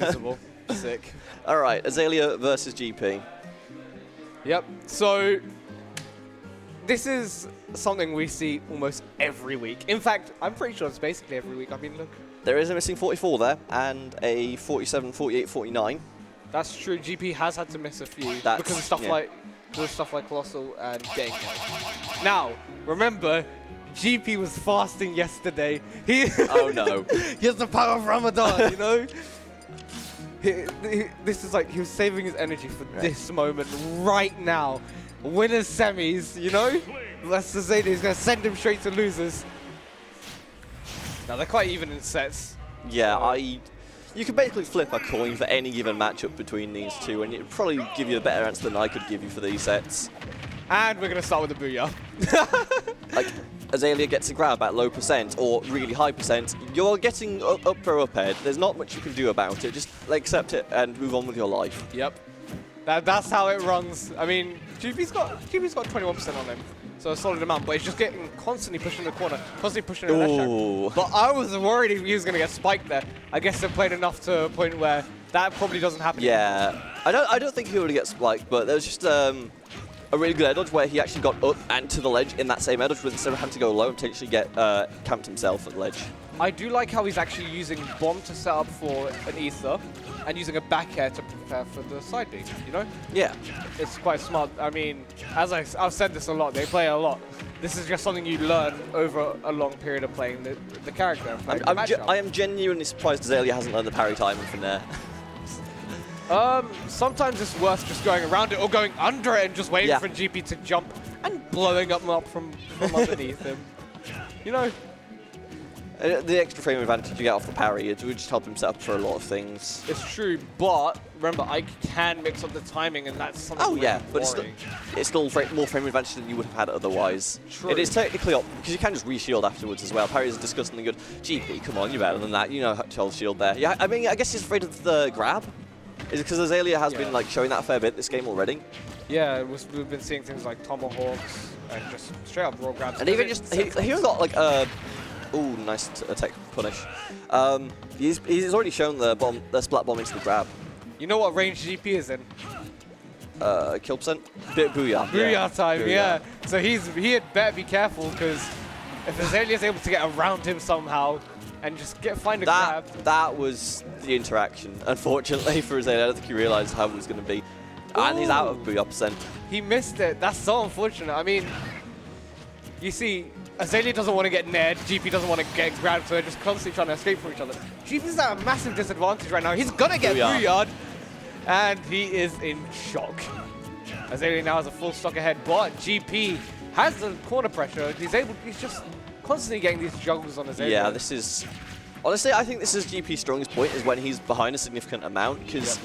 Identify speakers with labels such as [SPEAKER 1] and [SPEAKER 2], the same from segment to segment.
[SPEAKER 1] Visible. Sick.
[SPEAKER 2] All right, Azalea versus GP.
[SPEAKER 1] Yep. So this is something we see almost every week. In fact, I'm pretty sure it's basically every week. I mean, look.
[SPEAKER 2] There is a missing 44 there, and a 47, 48, 49.
[SPEAKER 1] That's true. GP has had to miss a few
[SPEAKER 2] That's,
[SPEAKER 1] because of stuff
[SPEAKER 2] yeah.
[SPEAKER 1] like Colossal and Gang. Now, remember, GP was fasting yesterday.
[SPEAKER 2] Oh no.
[SPEAKER 1] He has the power of Ramadan, you know? This is like he was saving his energy for this moment right now. Winners semis, you know? That's the Azalea. He's going to send him straight to losers. Now, they're quite even in sets.
[SPEAKER 2] Yeah, you could basically flip a coin for any given matchup between these two, and it'd probably give you a better answer than I could give you for these sets.
[SPEAKER 1] And we're going to start with the Booyah.
[SPEAKER 2] Like, Azalea gets a grab at low percent or really high percent, you're getting up for up head. There's not much you can do about it. Just like, accept it and move on with your life.
[SPEAKER 1] Yep. That's how it runs. I mean, GP's got 21% on him. So a solid amount, but he's just getting constantly pushed in the corner, constantly pushing in the left. But I was worried if he was going to get spiked there. I guess they played enough to a point where that probably doesn't happen.
[SPEAKER 2] Yeah, I don't think he would get spiked, but there was just a really good air dodge where he actually got up and to the ledge in that same air dodge, but instead of having to go low and potentially get camped himself at the ledge.
[SPEAKER 1] I do like how he's actually using bomb to set up for an ether and using a back air to prepare for the side B, you know?
[SPEAKER 2] Yeah.
[SPEAKER 1] It's quite smart. I mean, as I've said this a lot, they play a lot. This is just something you learn over a long period of playing the character.
[SPEAKER 2] I am genuinely surprised Azalea hasn't learned the parry timing from there.
[SPEAKER 1] Sometimes it's worth just going around it or going under it and just waiting for GP to jump and blowing up from underneath him. You know?
[SPEAKER 2] The extra frame advantage you get off the parry, it would just help him set up for a lot of things.
[SPEAKER 1] It's true, but remember, I can mix up the timing, and that's something
[SPEAKER 2] but it's still more frame advantage than you would have had otherwise.
[SPEAKER 1] True.
[SPEAKER 2] It is technically up, because you can just re-shield afterwards as well. Parry is disgustingly good. GP, come on, you're better than that. You know how to hold shield there. Yeah, I mean, I guess he's afraid of the grab. Is it because Azalea has been like showing that a fair bit this game already?
[SPEAKER 1] Yeah, we've been seeing things like tomahawks and just straight up raw grabs.
[SPEAKER 2] And even just, he even got like ooh, nice attack punish. He's already shown the splat bomb into the grab.
[SPEAKER 1] You know what range GP is in?
[SPEAKER 2] Kill percent? Booyah.
[SPEAKER 1] Booyah time, yeah. So he had better be careful, because if Azalea is able to get around him somehow and just find a grab.
[SPEAKER 2] That was the interaction. Unfortunately for Azalea, I don't think he realized how it was going to be.
[SPEAKER 1] Ooh.
[SPEAKER 2] And he's out of Booyah percent.
[SPEAKER 1] He missed it. That's so unfortunate. I mean, you see, Azalea doesn't want to get nared, GP doesn't want to get grabbed, so they're just constantly trying to escape from each other. GP's at a massive disadvantage right now. He's going to get Booyah, and he is in shock. Azalea now has a full stock ahead, but GP has the corner pressure. He's just constantly getting these juggles on Azalea.
[SPEAKER 2] Yeah, this is... Honestly, I think this is GP's strongest point, is when he's behind a significant amount, because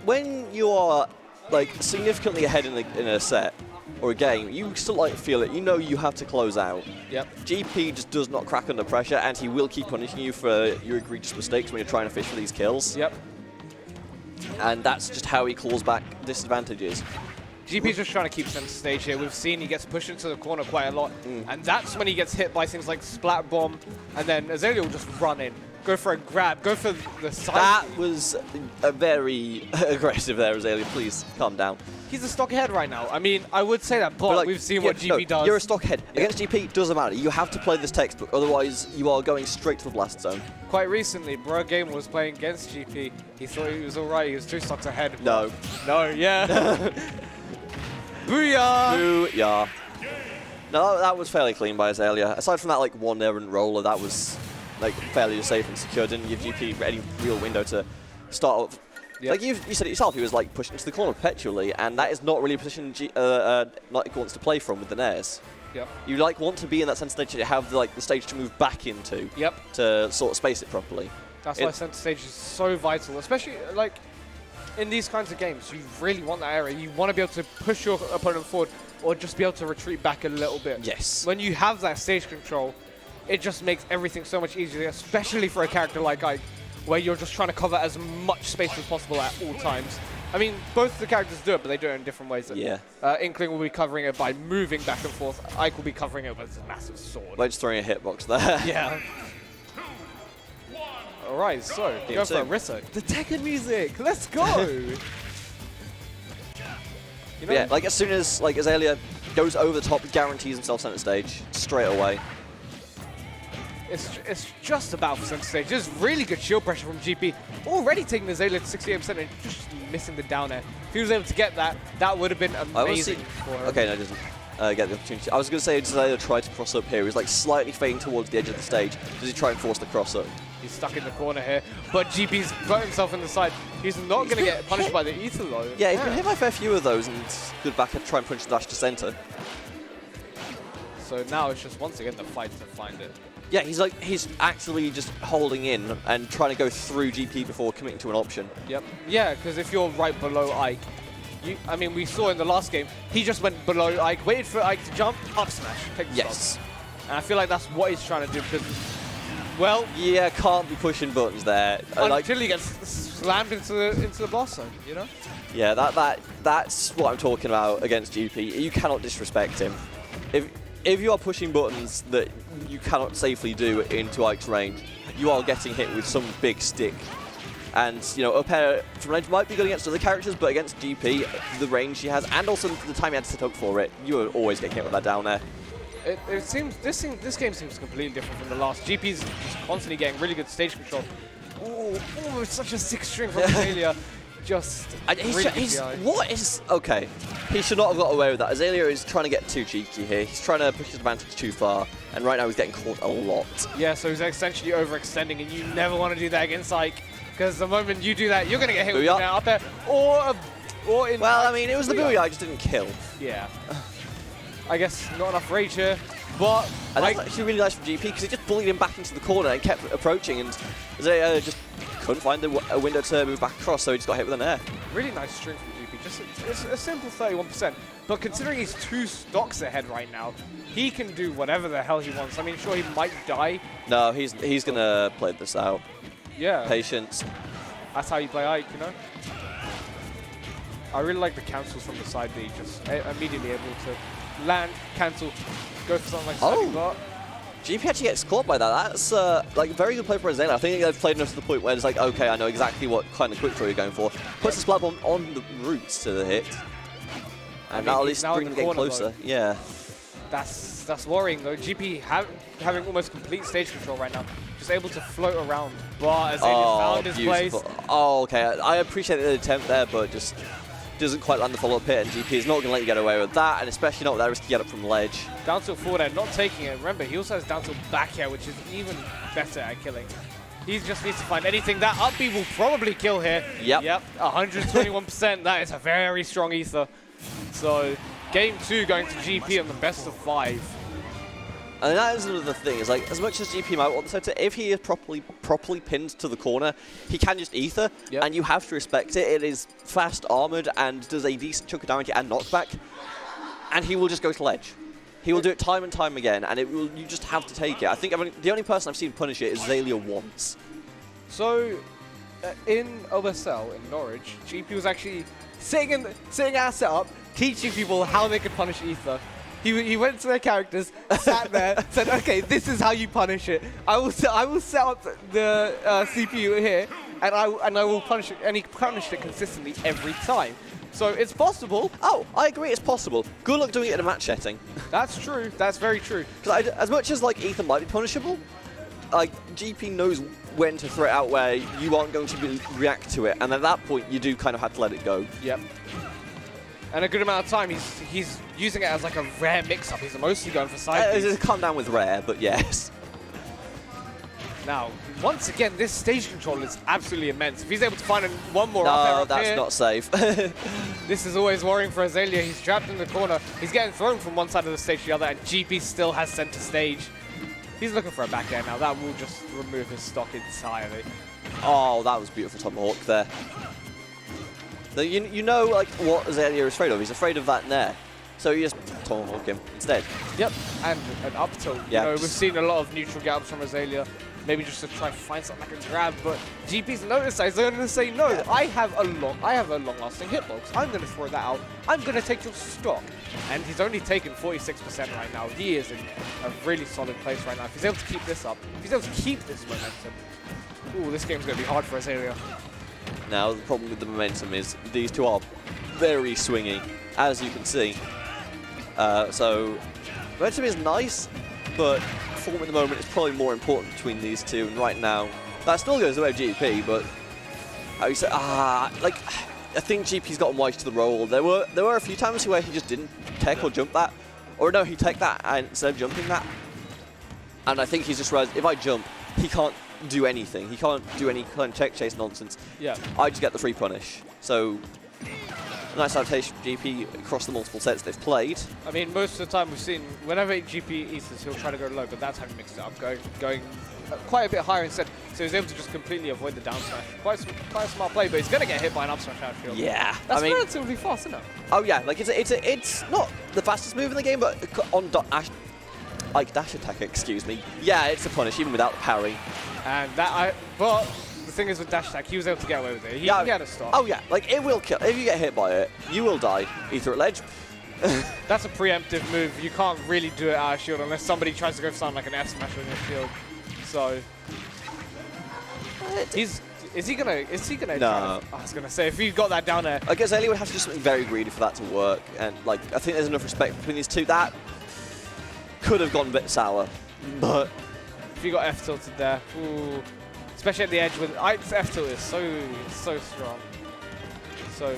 [SPEAKER 2] when you are like significantly ahead in a set, or a game, you still like feel it. You know you have to close out.
[SPEAKER 1] Yep.
[SPEAKER 2] GP just does not crack under pressure, and he will keep punishing you for your egregious mistakes when you're trying to fish for these kills.
[SPEAKER 1] Yep.
[SPEAKER 2] And that's just how he claws back disadvantages.
[SPEAKER 1] GP's just trying to keep center stage here. We've seen he gets pushed into the corner quite a lot, and that's when he gets hit by things like Splat Bomb, and then Azalea will just run in, go for a grab, go for the side.
[SPEAKER 2] That was a very aggressive there, Azalea. Please, calm down.
[SPEAKER 1] He's a stock ahead right now. I mean, I would say that, but like, we've seen what GP does.
[SPEAKER 2] You're a stock head. Against GP, doesn't matter. You have to play this textbook, otherwise you are going straight to the blast zone.
[SPEAKER 1] Quite recently, Bro Game was playing against GP. He thought he was alright. He was 2 stocks ahead.
[SPEAKER 2] No.
[SPEAKER 1] No, yeah. Booyah!
[SPEAKER 2] Booyah. No, that was fairly clean by Azalea. Aside from that like one errant roller, that was like fairly safe and secure. Didn't give GP any real window to start off. Yep. Like you said it yourself, he was like pushing into the corner perpetually, and that is not really a position Niantic wants to play from with the Nairs.
[SPEAKER 1] Yep.
[SPEAKER 2] You like want to be in that center stage to have the stage to move back into.
[SPEAKER 1] Yep.
[SPEAKER 2] To sort of space it properly.
[SPEAKER 1] That's why center stage is so vital, especially like in these kinds of games. You really want that area. You want to be able to push your opponent forward, or just be able to retreat back a little bit.
[SPEAKER 2] Yes.
[SPEAKER 1] When you have that stage control, it just makes everything so much easier, especially for a character like Ike, where you're just trying to cover as much space as possible at all times. I mean, both the characters do it, but they do it in different ways.
[SPEAKER 2] Yeah.
[SPEAKER 1] Inkling will be covering it by moving back and forth. Ike will be covering it with a massive sword.
[SPEAKER 2] By just throwing a hitbox there.
[SPEAKER 1] Yeah. Alright, so go for Orisa. The Tekken music, let's go! You know,
[SPEAKER 2] Yeah, like as soon as like Azalea goes over the top, guarantees himself center stage straight away.
[SPEAKER 1] it's just about for center stage. There's really good shield pressure from GP. Already taking Azalea to 68% and just missing the down air. If he was able to get that, that would have been amazing for him.
[SPEAKER 2] Okay, no, doesn't get the opportunity. I was going to say, does Azalea try to cross up here? He's like slightly fading towards the edge of the stage. Does he try and force the cross up?
[SPEAKER 1] He's stuck in the corner here, but GP's got himself in the side. He's not going to get punished by the Ether though.
[SPEAKER 2] Yeah, he's been hit by a fair few of those, and good back and try and punch the dash to center.
[SPEAKER 1] So now it's just once again the fight to find it.
[SPEAKER 2] Yeah, he's actually just holding in and trying to go through GP before committing to an option.
[SPEAKER 1] Yep. Yeah, because if you're right below Ike, I mean, we saw in the last game, he just went below Ike, waited for Ike to jump, up smash, take the stock. And I feel like that's what he's trying to do because, well...
[SPEAKER 2] Yeah, can't be pushing buttons there.
[SPEAKER 1] Until he gets slammed into the boss zone, you know?
[SPEAKER 2] Yeah, that's what I'm talking about against GP. You cannot disrespect him. If you are pushing buttons that you cannot safely do into Ike's range, you are getting hit with some big stick. And, you know, up air from range might be good against other characters, but against GP, the range he has, and also the time he had to set up for it, you are always getting hit with that down air.
[SPEAKER 1] It seems this game seems completely different from the last. GP's just constantly getting really good stage control. Oh, it's such a sick string from Azalea.
[SPEAKER 2] Okay, he should not have got away with that. Azalea is trying to get too cheeky here. He's trying to push his advantage too far, and right now he's getting caught a lot. Yeah,
[SPEAKER 1] so he's essentially overextending, and you never want to do that against Ike, because the moment you do that, you're going to get hit with it out there, or in...
[SPEAKER 2] Well, I mean, it was the Booyah, I just didn't kill.
[SPEAKER 1] Yeah. I guess not enough rage here, but...
[SPEAKER 2] And that's actually really nice from GP, because he just bullied him back into the corner and kept approaching, and Azalea just couldn't find a window to move back across, so he just got hit with an air.
[SPEAKER 1] Really nice string from GP, just a simple 31%. But considering he's 2 stocks ahead right now, he can do whatever the hell he wants. I mean, sure, he might die.
[SPEAKER 2] No, he's going to play this out.
[SPEAKER 1] Yeah.
[SPEAKER 2] Patience.
[SPEAKER 1] That's how you play Ike, you know? I really like the cancels from the side B, just immediately able to land, cancel, go for something like sliding bar.
[SPEAKER 2] GP actually gets caught by that. That's like very good play for Azalea. I think they've played enough to the point where it's like, okay, I know exactly what kind of quick draw you're going for. Puts the splat bomb on the roots to the hit. And now at least bring the game closer. Though. Yeah.
[SPEAKER 1] That's worrying though. GP having almost complete stage control right now. Just able to float around. But Azalea found his place.
[SPEAKER 2] Oh, okay. I appreciate the attempt there, but just doesn't quite land the follow-up hit, and GP is not going to let you get away with that, and especially not with that risky get up from ledge.
[SPEAKER 1] Down tilt forward air, not taking it. Remember, he also has down tilt back air, which is even better at killing. He just needs to find anything. That up B will probably kill here.
[SPEAKER 2] Yep,
[SPEAKER 1] 121%. That is a very strong ether. So, game 2 going to GP on the best of 5.
[SPEAKER 2] And that is another thing, is like, as much as GP might want the center, if he is properly pinned to the corner, he can just ether, and you have to respect it. It is fast armored and does a decent chunk of damage and knockback, and he will just go to ledge. He will do it time and time again, and you just have to take it. I think the only person I've seen punish it is Azalea once.
[SPEAKER 1] So, in OSL in Norwich, GP was actually sitting at a setup, teaching people how they could punish ether. He went to their characters, sat there, said, "Okay, this is how you punish it. I will set up the CPU here, and I will punish it." And he punished it consistently every time. So it's possible.
[SPEAKER 2] Oh, I agree, it's possible. Good luck doing it in a match setting.
[SPEAKER 1] That's true. That's very true.
[SPEAKER 2] Because as much as like ether might be punishable, like GP knows when to throw it out where you aren't going to react to it, and at that point you do kind of have to let it go.
[SPEAKER 1] Yep. And a good amount of time, he's using it as like a rare mix-up. He's mostly going for side beats.
[SPEAKER 2] Calm down with rare, but yes.
[SPEAKER 1] Now, once again, this stage control is absolutely immense. If he's able to find one more up air up
[SPEAKER 2] that's
[SPEAKER 1] here,
[SPEAKER 2] not safe.
[SPEAKER 1] This is always worrying for Azalea. He's trapped in the corner. He's getting thrown from one side of the stage to the other, and GP still has center stage. He's looking for a back air now. That will just remove his stock entirely.
[SPEAKER 2] Oh, that was beautiful tomahawk there. You know like what Azalea is afraid of. He's afraid of that nair. So you just tomahawk him instead.
[SPEAKER 1] Yep, and an up tilt.
[SPEAKER 2] Yeah,
[SPEAKER 1] you know, we've seen a lot of neutral get ups from Azalea. Maybe just to try and find something I can grab, but GP's noticed that. He's going to say, no, I have a long-lasting hitbox. I'm going to throw that out. I'm going to take your stock. And he's only taken 46% right now. He is in a really solid place right now. If he's able to keep this up, if he's able to keep this momentum, Ooh, this game's going to be hard for Azalea.
[SPEAKER 2] Now, the problem with the momentum is these two are very swingy, as you can see. So, momentum is nice, but form in the moment is probably more important between these two. And right now, that still goes away with GP, but I would say, like, I think GP's gotten wise to the roll. There were a few times where he just didn't tech or jump that, or no, he tech that and instead of jumping that. And I think he's just realized if I jump, he can't do anything. He can't do any kind of tech chase nonsense.
[SPEAKER 1] Yeah.
[SPEAKER 2] I just get the free punish. So, nice adaptation for GP across the multiple sets they've played.
[SPEAKER 1] I mean, most of the time we've seen, whenever GP eats this, he'll try to go low, but that's how he mixed it up, going quite a bit higher instead. So he's able to just completely avoid the down smash. Quite a smart play, but he's going to get hit by an up smash outfield.
[SPEAKER 2] Yeah.
[SPEAKER 1] That's
[SPEAKER 2] I mean,
[SPEAKER 1] relatively fast, isn't it?
[SPEAKER 2] Oh yeah, like it's not the fastest move in the game, but on dash attack, excuse me. Yeah, it's a punish even without the parry.
[SPEAKER 1] And but the thing is with dash attack, he was able to get away with it. He had a stop.
[SPEAKER 2] Oh yeah, like it will kill. If you get hit by it, you will die, either at ledge.
[SPEAKER 1] That's a preemptive move. You can't really do it out of shield unless somebody tries to go for something like an F smash on your shield. So is he gonna
[SPEAKER 2] No.
[SPEAKER 1] I was gonna say if he got that down there.
[SPEAKER 2] I guess Azalea would have to do something very greedy for that to work, and like I think there's enough respect between these two. That could have gone a bit sour, but
[SPEAKER 1] if you got F tilted there, ooh, especially at the edge with F tilt is so strong. So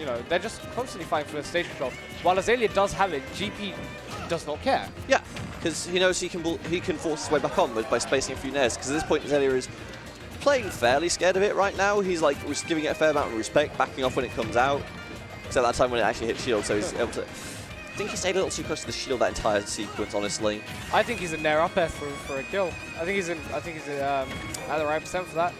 [SPEAKER 1] you know they're just constantly fighting for the stage control. While Azalea does have it, GP does not care.
[SPEAKER 2] yeah, because he knows he can force his way back on by spacing a few nairs. Because at this point Azalea is playing fairly scared of it right now. He's like just giving it a fair amount of respect, backing off when it comes out. Except that time when it actually hits shield, so he's able to. I think he stayed a little too close to the shield that entire sequence, honestly.
[SPEAKER 1] I think he's in there up air for a kill. I think he's at the right percent for that.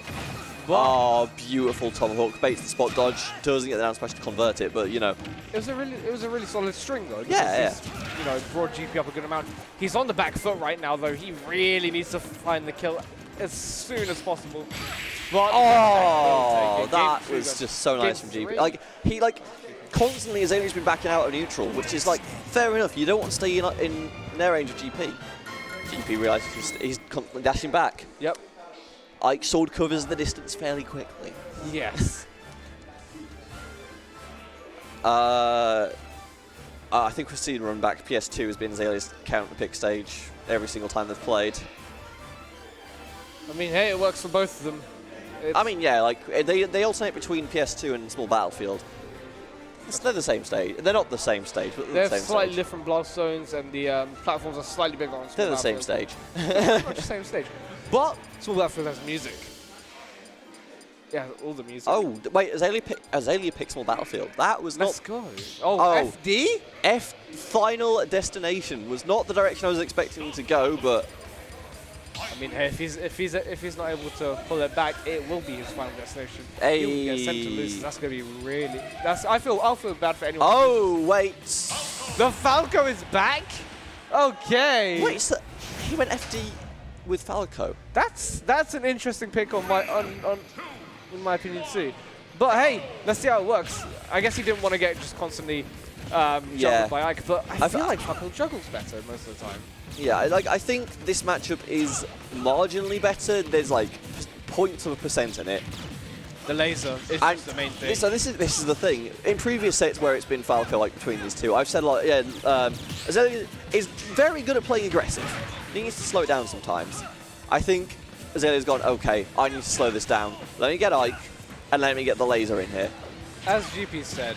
[SPEAKER 1] But
[SPEAKER 2] oh, beautiful tomahawk, baits the spot dodge, doesn't get the down smash to convert it, but you know.
[SPEAKER 1] It was a really solid string though.
[SPEAKER 2] Yeah.
[SPEAKER 1] He's, you know, brought GP up a good amount. He's on the back foot right now though. He really needs to find the kill as soon as possible. But
[SPEAKER 2] oh, that was just so nice from GP. Like he constantly Azalea's been backing out of neutral, which is like fair enough. You don't want to stay in air range of GP. GP realizes he's constantly dashing back.
[SPEAKER 1] Yep.
[SPEAKER 2] Ike sword covers the distance fairly quickly.
[SPEAKER 1] Yes.
[SPEAKER 2] I think we've seen run back. PS2 has been Azalea's counter pick stage every single time they've played.
[SPEAKER 1] I mean, hey, it works for both of them.
[SPEAKER 2] I mean, yeah, like they alternate between PS2 and Small Battlefield. They're the same stage. They're not the same stage, but they're the same
[SPEAKER 1] slightly
[SPEAKER 2] stage.
[SPEAKER 1] different blast zones, and the platforms are slightly bigger on Small
[SPEAKER 2] They're the same
[SPEAKER 1] Battlefield.
[SPEAKER 2] stage.
[SPEAKER 1] Pretty much the same stage. But Small Battlefield has music. Yeah, all the music.
[SPEAKER 2] Oh, wait, Azalea picked Small Battlefield. That was
[SPEAKER 1] Let's
[SPEAKER 2] not...
[SPEAKER 1] go. Oh, FD?
[SPEAKER 2] Final Destination was not the direction I was expecting to go, but...
[SPEAKER 1] I mean, hey, if he's not able to pull it back, it will be his final destination.
[SPEAKER 2] Hey.
[SPEAKER 1] He'll get sent to lose. That's gonna be really. I'll feel bad for anyone.
[SPEAKER 2] Oh wait,
[SPEAKER 1] the Falco is back. Okay.
[SPEAKER 2] Wait, so he went FD with Falco.
[SPEAKER 1] That's an interesting pick in my opinion too. But hey, let's see how it works. I guess he didn't want to get just constantly juggled by Ike, but I feel like Falco juggles better most of the time.
[SPEAKER 2] Yeah, I think this matchup is marginally better. There's like points of a percent in it.
[SPEAKER 1] The laser is just the main thing.
[SPEAKER 2] So this is the thing. In previous sets where it's been Falco like between these two, I've said a lot. Yeah, Azalea is very good at playing aggressive. He needs to slow it down sometimes. I think Azalea's gone, okay, I need to slow this down. Let me get Ike and let me get the laser in here.
[SPEAKER 1] As GP said,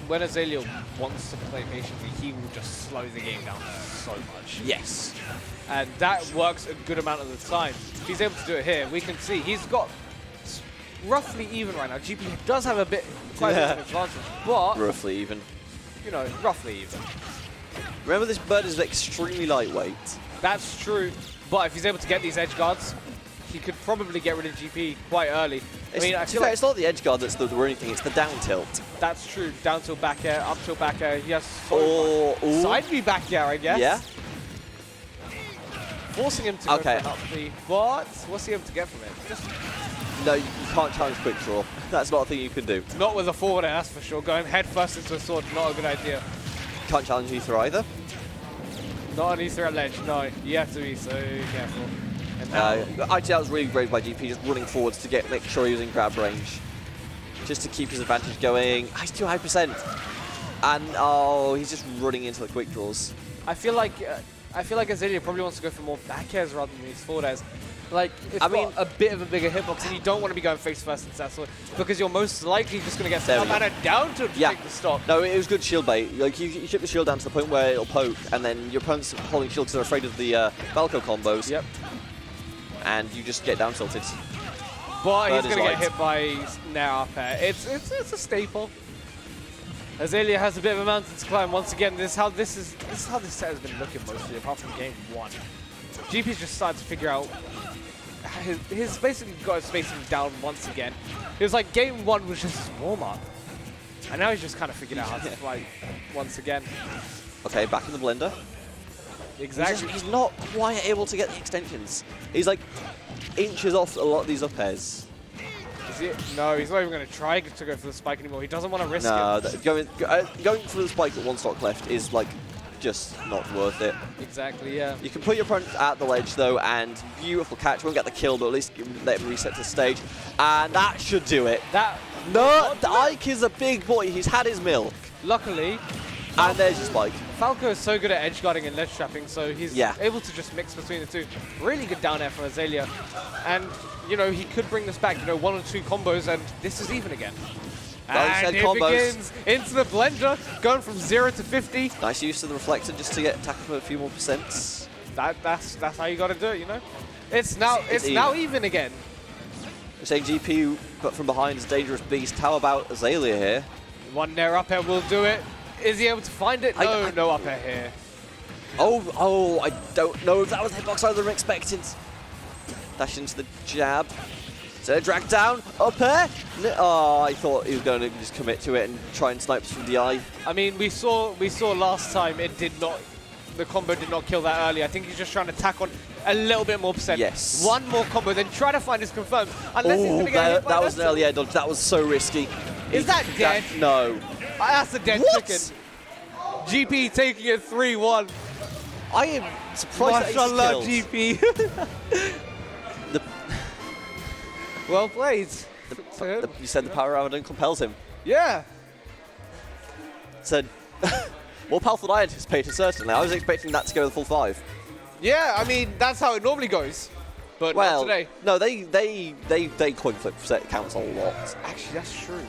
[SPEAKER 1] when Azalea wants to play patiently, he will just slow the game down so much.
[SPEAKER 2] Yes.
[SPEAKER 1] And that works a good amount of the time. If he's able to do it here, we can see he's got roughly even right now. GP does have quite a bit of advantage, but...
[SPEAKER 2] Roughly even.
[SPEAKER 1] You know, roughly even.
[SPEAKER 2] Remember, this bird is extremely lightweight.
[SPEAKER 1] That's true, but if he's able to get these edge guards, he could probably get rid of GP quite early. I mean, I feel like
[SPEAKER 2] it's not the edge guard that's the worrying thing, it's the down tilt.
[SPEAKER 1] That's true. Down tilt back air, up tilt back air. Yes.
[SPEAKER 2] Or
[SPEAKER 1] side B back air, I guess.
[SPEAKER 2] Yeah.
[SPEAKER 1] Forcing him to go for an up B, but what's he able to get from it? Just
[SPEAKER 2] no, you can't challenge quick draw. That's not a thing you can do.
[SPEAKER 1] Not with a forward air, that's for sure. Going head first into a sword, not a good idea.
[SPEAKER 2] Can't challenge ether either.
[SPEAKER 1] Not an ether at ledge, no. You have to be so careful. And
[SPEAKER 2] Actually, that was really brave by GP, just running forwards to make sure he was in grab range. Just to keep his advantage going. He's too high percent. And, oh, he's just running into the quick draws.
[SPEAKER 1] I feel like Azalea probably wants to go for more back airs rather than these forward airs. Like, it's got a bit of a bigger hitbox, and you don't want to be going face first in Cecil, because you're most likely just going to get some mana down to take the stop.
[SPEAKER 2] No, it was good shield bait. Like, you chip the shield down to the point where it'll poke, and then your opponent's holding shield because they're afraid of the Falco combos.
[SPEAKER 1] Yep.
[SPEAKER 2] And you just get down tilted.
[SPEAKER 1] But he's going to get hit by now up air. It's a staple. Azalea has a bit of a mountain to climb once again. This is how this set has been looking mostly, apart from game 1. GP's just started to figure out his basically got his spacing down once again. It was like game 1 was just his warm-up. And now he's just kind of figured out how to fight once again.
[SPEAKER 2] Okay, back in the blender.
[SPEAKER 1] Exactly.
[SPEAKER 2] He's not quite able to get the extensions. He's like inches off a lot of these up airs.
[SPEAKER 1] Is he? No, he's not even going to try to go for the spike anymore. He doesn't want to risk it.
[SPEAKER 2] Going for the spike with 1 stock left is like just not worth it.
[SPEAKER 1] Exactly, yeah.
[SPEAKER 2] You can put your opponent at the ledge though, and beautiful catch. Won't get the kill, but at least let him reset the stage. And that should do it. No, the Ike is a big boy. He's had his milk.
[SPEAKER 1] Luckily.
[SPEAKER 2] And there's your spike.
[SPEAKER 1] Falco is so good at edge guarding and ledge trapping, so he's able to just mix between the two. Really good down air from Azalea. And, you know, he could bring this back, 1 or 2 combos, and this is even again. And it begins into the blender, going from 0 to 50.
[SPEAKER 2] Nice use of the reflector just to get attack for a few more percents.
[SPEAKER 1] That's how you got to do it, you know. It's now even again.
[SPEAKER 2] We're saying GP, but from behind is dangerous beast. How about Azalea here?
[SPEAKER 1] 1 nair up air will do it. Is he able to find it? No, no up air here.
[SPEAKER 2] Oh, I don't know if that was hitbox higher than expected. Dash into the jab. So drag down, up air. Oh, I thought he was going to just commit to it and try and snipe from the eye.
[SPEAKER 1] I mean, we saw last time the combo did not kill that early. I think he's just trying to tack on a little bit more percent.
[SPEAKER 2] Yes.
[SPEAKER 1] 1 more combo, then try to find his confirmed. Unless he's going to get hit by
[SPEAKER 2] that was an early air dodge. That was so risky.
[SPEAKER 1] Is that dead?
[SPEAKER 2] No.
[SPEAKER 1] That's a dead chicken. GP taking it 3-1.
[SPEAKER 2] I am surprised
[SPEAKER 1] Mashallah, GP. Well played.
[SPEAKER 2] You said the power of Ramadan compels him.
[SPEAKER 1] Yeah.
[SPEAKER 2] Said more powerful than I anticipated, certainly. I was expecting that to go the full 5.
[SPEAKER 1] Yeah, I mean, that's how it normally goes. But not today.
[SPEAKER 2] No, they coin flip set counts a lot.
[SPEAKER 1] Actually, that's true.